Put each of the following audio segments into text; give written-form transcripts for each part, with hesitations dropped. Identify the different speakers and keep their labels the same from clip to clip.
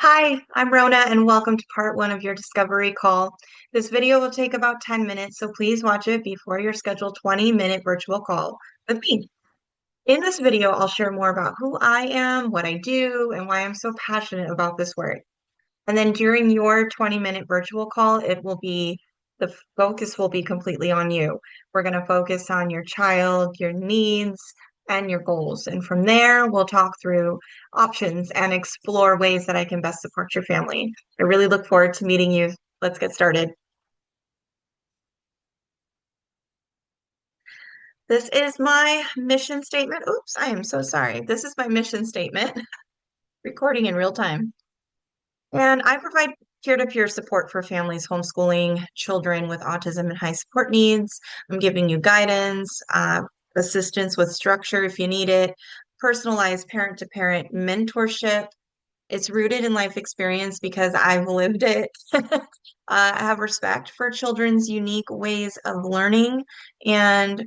Speaker 1: Hi, I'm Rona, and welcome to part one of your discovery call. This video will take about 10 minutes, so please watch it before your scheduled 20-minute virtual call with me. In this video, I'll share more about who I am, what I do, and why I'm so passionate about this work. And then during your 20-minute virtual call, the focus will be completely on you. We're going to focus on your child, your needs, and your goals. And from there, we'll talk through options and explore ways that I can best support your family. I really look forward to meeting you. Let's get started. This is my mission statement. Oops, I am so sorry. This is my mission statement, recording in real time. And I provide peer-to-peer support for families homeschooling children with autism and high support needs. I'm giving you guidance, assistance with structure if you need it, personalized parent-to-parent mentorship. It's rooted in life experience because I've lived it. I have respect for children's unique ways of learning, and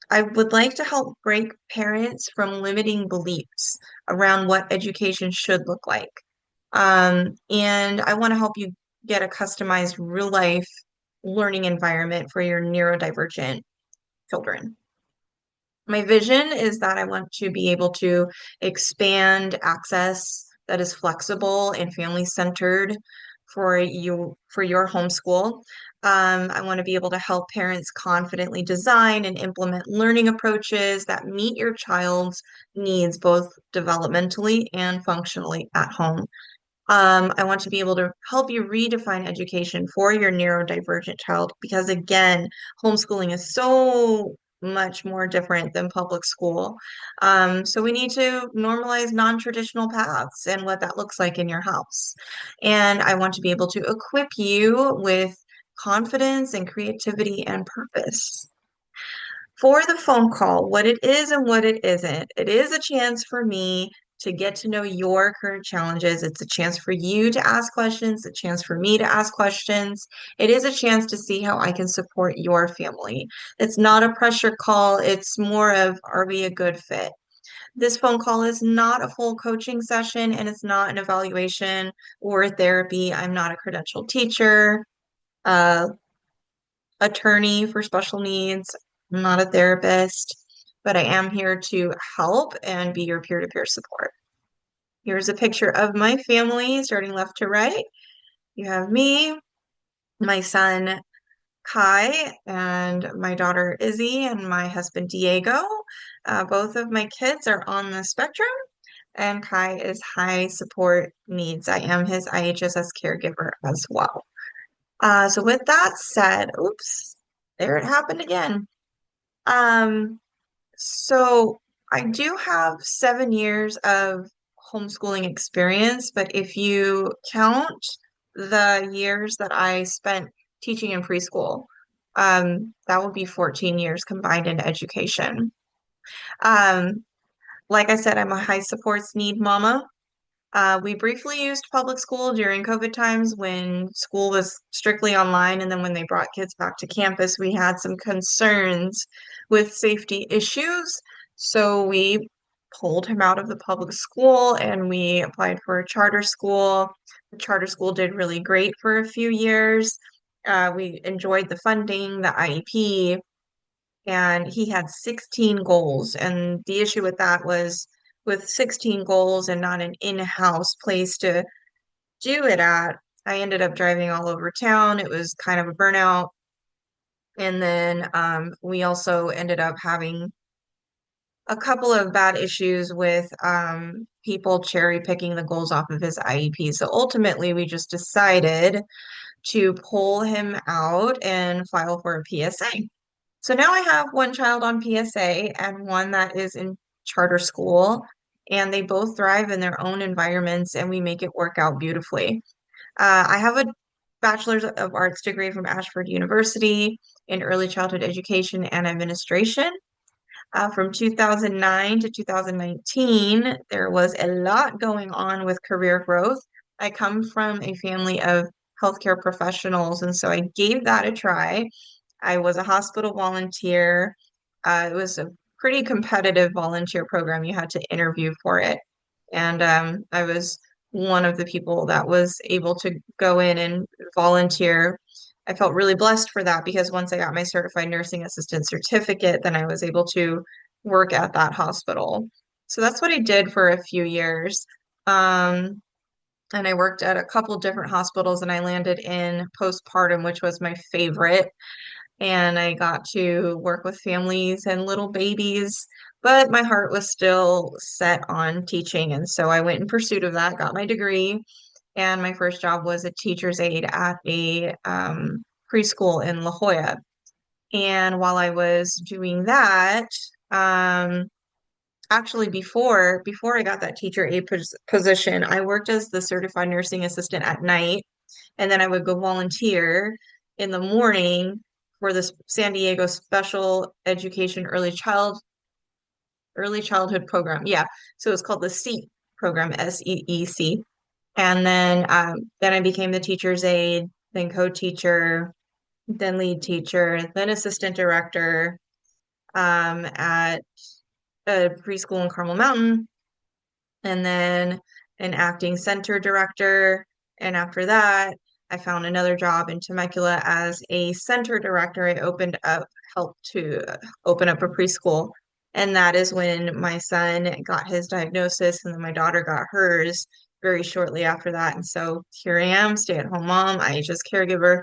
Speaker 1: I would like to help break parents from limiting beliefs around what education should look like. And I want to help you get a customized real life learning environment for your neurodivergent children. My vision is that I want to be able to expand access that is flexible and family centered for your homeschool. I want to be able to help parents confidently design and implement learning approaches that meet your child's needs both developmentally and functionally at home. I want to be able to help you redefine education for your neurodivergent child because, again, homeschooling is so much more different than public school. So we need to normalize non-traditional paths and what that looks like in your house. And I want to be able to equip you with confidence and creativity and purpose. For the phone call, what it is and what it isn't, it is a chance for me to get to know your current challenges. It's a chance for you to ask questions, a chance for me to ask questions. It is a chance to see how I can support your family. It's not a pressure call, it's more of, are we a good fit? This phone call is not a full coaching session and it's not an evaluation or therapy. I'm not a credentialed teacher. Uh, Attorney for special needs. I'm not a therapist, but I am here to help and be your peer-to-peer support. Here's a picture of my family, starting left to right. You have me, my son Kai, and my daughter Izzy, and my husband Diego. Both of my kids are on the spectrum, and Kai is high support needs. I am his IHSS caregiver as well. So with that said, oops, there it happened again. Um, so I do have 7 years of homeschooling experience, but if you count the years that I spent teaching in preschool, that would be 14 years combined in education. Um, like I said, I'm a high supports need mama. We briefly used public school during COVID times when school was strictly online, and then when they brought kids back to campus, we had some concerns with safety issues. So we pulled him out of the public school and we applied for a charter school. The charter school did really great for a few years. We enjoyed the funding, the IEP, and he had 16 goals. And the issue with that was with 16 goals and not an in-house place to do it at, I ended up driving all over town. It was kind of a burnout. And then we also ended up having a couple of bad issues with people cherry picking the goals off of his IEP. So ultimately, we just decided to pull him out and file for a PSA. So now I have one child on PSA and one that is in charter school, and they both thrive in their own environments, and we make it work out beautifully. I have a Bachelor's of Arts degree from Ashford University in early childhood education and administration. From 2009 to 2019, there was a lot going on with career growth. I come from a family of healthcare professionals, and so I gave that a try. I was a hospital volunteer. It was a pretty competitive volunteer program. You had to interview for it. And I was one of the people that was able to go in and volunteer. I felt really blessed for that because once I got my certified nursing assistant certificate, then I was able to work at that hospital. So that's what I did for a few years. Um, and I worked at a couple different hospitals and I landed in postpartum, which was my favorite. And I got to work with families and little babies, but my heart was still set on teaching. And so I went in pursuit of that, got my degree, and my first job was a teacher's aide at a preschool in La Jolla. And while I was doing that, um, actually before I got that teacher aide position, I worked as the certified nursing assistant at night, and then I would go volunteer in the morning for the San Diego Special Education Early Childhood Program. Yeah, so it's called the SEEC program, SEEC. And then I became the teacher's aide, then co-teacher, then lead teacher, then assistant director at a preschool in Carmel Mountain, and then an acting center director. And after that, I found another job in Temecula as a center director. I helped to open up a preschool. And that is when my son got his diagnosis, and then my daughter got hers very shortly after that. And so here I am, stay-at-home mom, IHS caregiver,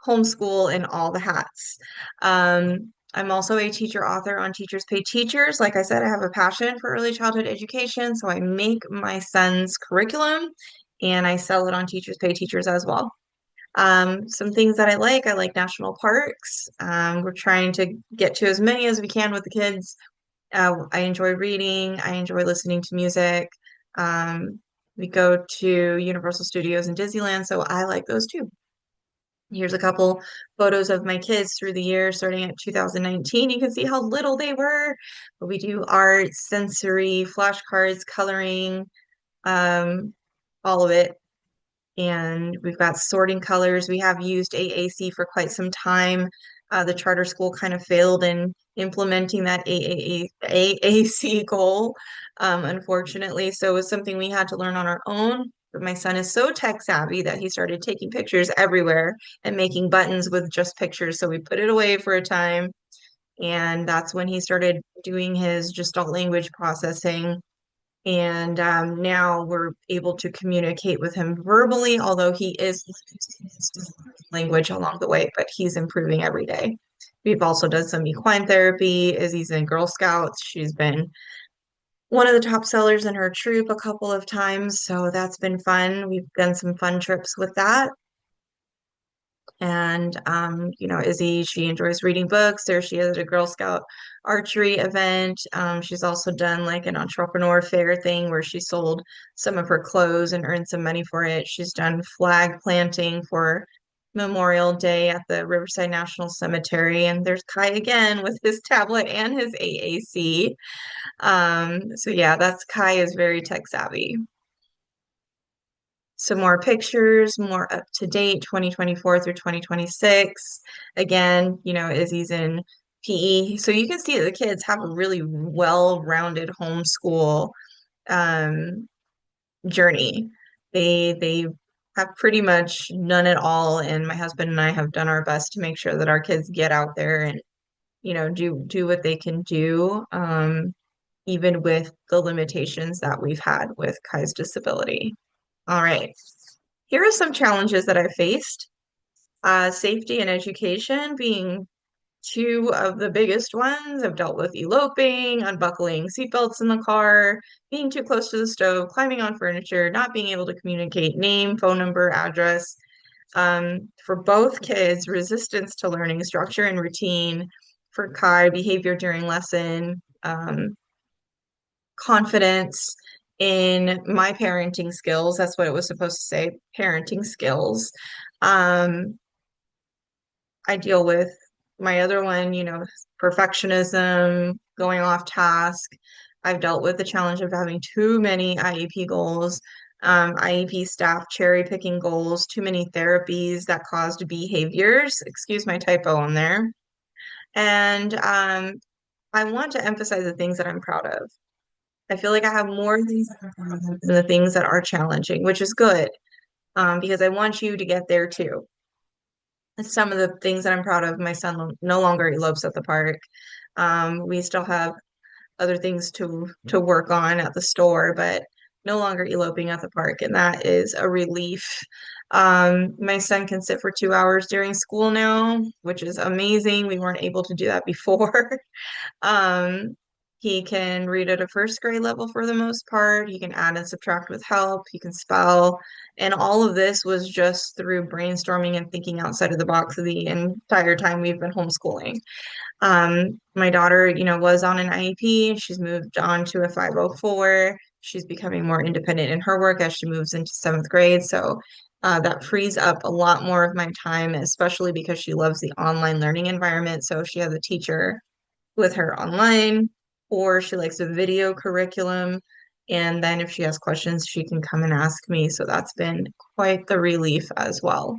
Speaker 1: homeschool, and all the hats. I'm also a teacher author on Teachers Pay Teachers. Like I said, I have a passion for early childhood education, so I make my son's curriculum and I sell it on Teachers Pay Teachers as well. Some things that I like national parks. We're trying to get to as many as we can with the kids. I enjoy reading, I enjoy listening to music. Um, we go to Universal Studios and Disneyland, so I like those too. Here's a couple photos of my kids through the year, starting at 2019. You can see how little they were. But we do art, sensory, flashcards, coloring, um, all of it. And we've got sorting colors. We have used AAC for quite some time. The charter school kind of failed in implementing that AAC goal, unfortunately. So it was something we had to learn on our own. But my son is so tech savvy that he started taking pictures everywhere and making buttons with just pictures. So we put it away for a time. And that's when he started doing his gestalt language processing, and now we're able to communicate with him verbally, although he is language along the way, but he's improving every day. We've also done some equine therapy. Izzy's in Girl Scouts. She's been one of the top sellers in her troop a couple of times, so that's been fun. We've done some fun trips with that. And Izzy, she enjoys reading books. There she is at a Girl Scout archery event. She's also done like an entrepreneur fair thing where she sold some of her clothes and earned some money for it. She's done flag planting for Memorial Day at the Riverside National Cemetery. And there's Kai again with his tablet and his AAC. So yeah, that's Kai is very tech savvy. Some more pictures, more up to date, 2024 through 2026. Again, Izzy's in PE. So you can see that the kids have a really well-rounded homeschool um, journey. They have pretty much none at all, and my husband and I have done our best to make sure that our kids get out there and do what they can do, even with the limitations that we've had with Kai's disability. All right. Here are some challenges that I've faced. Safety and education being two of the biggest ones. I've dealt with eloping, unbuckling seatbelts in the car, being too close to the stove, climbing on furniture, not being able to communicate name, phone number, address. For both kids, resistance to learning structure and routine. For Kai, behavior during lesson, confidence in my parenting skills. That's what it was supposed to say, parenting skills. Um, I deal with my other one, perfectionism, going off task. I've dealt with the challenge of having too many IEP goals, IEP staff cherry picking goals, too many therapies that caused behaviors. Excuse my typo on there. And I want to emphasize the things that I'm proud of. I feel like I have more things that are positive than the things that are challenging, which is good, because I want you to get there too. Some of the things that I'm proud of, my son no longer elopes at the park. We still have other things to work on at the store, but no longer eloping at the park, and that is a relief. My son can sit for 2 hours during school now, which is amazing. We weren't able to do that before. Um, he can read at a first grade level for the most part. He can add and subtract with help. He can spell. And all of this was just through brainstorming and thinking outside of the box the entire time we've been homeschooling. My daughter, was on an IEP. She's moved on to a 504. She's becoming more independent in her work as she moves into seventh grade. So that frees up a lot more of my time, especially because she loves the online learning environment. So she has a teacher with her online, or she likes a video curriculum. And then if she has questions, she can come and ask me. So that's been quite the relief as well.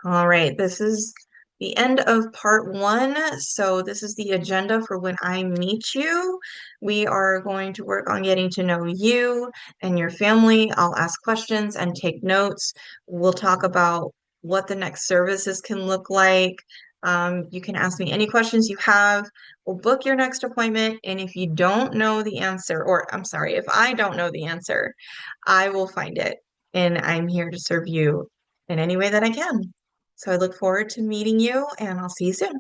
Speaker 1: All right, this is the end of part one. So this is the agenda for when I meet you. We are going to work on getting to know you and your family. I'll ask questions and take notes. We'll talk about what the next services can look like. You can ask me any questions you have. We'll book your next appointment. And if you don't know the answer, or I'm sorry, if I don't know the answer, I will find it. And I'm here to serve you in any way that I can. So I look forward to meeting you and I'll see you soon.